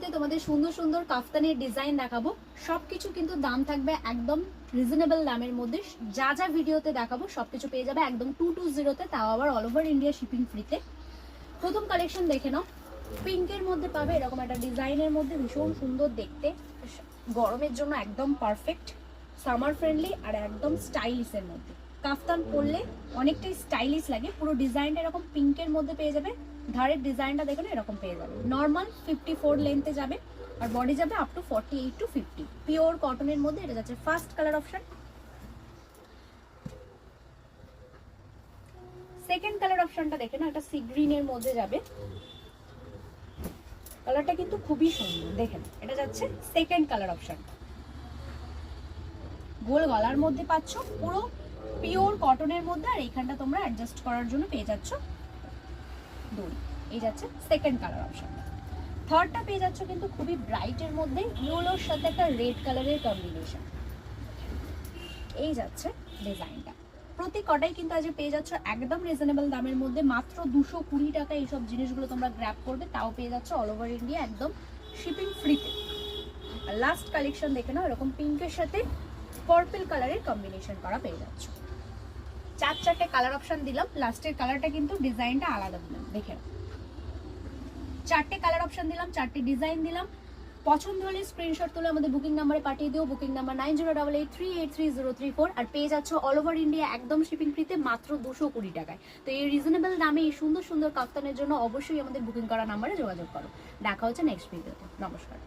ভিডিওতে তোমাদের সুন্দর সুন্দর কাফতানের ডিজাইন দেখাবো। সবকিছু কিন্তু দাম থাকবে একদম রিজনেবল দামের মধ্যে। যা যা ভিডিওতে দেখাবো সবকিছু পেয়ে যাবে একদম 220-তে, তাও আবার অল ওভার ইন্ডিয়া শিপিং ফ্রিতে। প্রথম কালেকশন দেখে নাও, পিঙ্কের মধ্যে পাবে এরকম একটা ডিজাইনের মধ্যে, ভীষণ সুন্দর দেখতে, গরমের জন্য একদম পারফেক্ট, সামার ফ্রেন্ডলি আর একদম স্টাইলিশের মধ্যে। কাফতান পরলে অনেকটাই স্টাইলিশ লাগে। পুরো ডিজাইনটা এরকম পিঙ্কের মধ্যে পেয়ে যাবে, ধারের ডিজাইনটা দেখো না এরকম পেয়ে যাবে। নর্মাল 54 লেন্থে যাবে আর বডি যাবে আপ টু 48 to 50। পিওর কটনের মধ্যে এটা যাচ্ছে first colour option. Second colour অপশনটা দেখে না, এটা সি গ্রিনের মধ্যে যাবে। কালারটা কিন্তু খুবই সুন্দর, দেখেন এটা যাচ্ছে সেকেন্ড কালার অপশন। গোল গলার মধ্যে পাচ্ছ, পুরো পিওর কটনের মধ্যে, আর এইখানটা তোমরা অ্যাডজাস্ট করার জন্য পেয়ে যাচ্ছ দড়ি। এই যাচ্ছে সেকেন্ড কালার অপশন। থার্ডটা পেয়ে যাচ্ছ কিন্তু খুবই ব্রাইটের মধ্যে, ইয়েলোর সাথে একটা রেড কালারের কম্বিনেশন। এই যাচ্ছে ডিজাইনটা। প্রতি কটাই কিন্তু আজ পেয়ে যাচ্ছ একদম রিজনেবল দামের মধ্যে, মাত্র 220 টাকা। এইসব জিনিসগুলো তোমরা গ্র্যাব করবে, তাও পেয়ে যাচ্ছ অল ওভার ইন্ডিয়া একদম শিপিং ফ্রিতে। আর লাস্ট কালেকশন দেখে নাও, এরকম পিঙ্কের সাথে পার্পল কালারের কম্বিনেশন করা পেয়ে যাচ্ছ। চারটে কালার অপশন দিলাম, লাস্টের কালারটা কিন্তু ডিজাইনটা আলাদা দিলাম, দেখে নাও। চারটে কালার অপশন দিলাম, চারটে ডিজাইন দিলাম। পছন্দ হলে স্ক্রিনশট তুলে আমাদের বুকিং নাম্বারে পাঠিয়ে দিও, বুকিং নাম্বার 9088383034। আর পেয়ে যাচ্ছ অল ওভার ইন্ডিয়া একদম শিপিং ফ্রিতে মাত্র 220 টাকায়। তো এই রিজনেবল দামে এই সুন্দর সুন্দর কাফতানের জন্য অবশ্যই আমাদের বুকিং করা নাম্বারে যোগাযোগ করো। দেখা হচ্ছে নেক্সট ভিডিওতে। নমস্কার।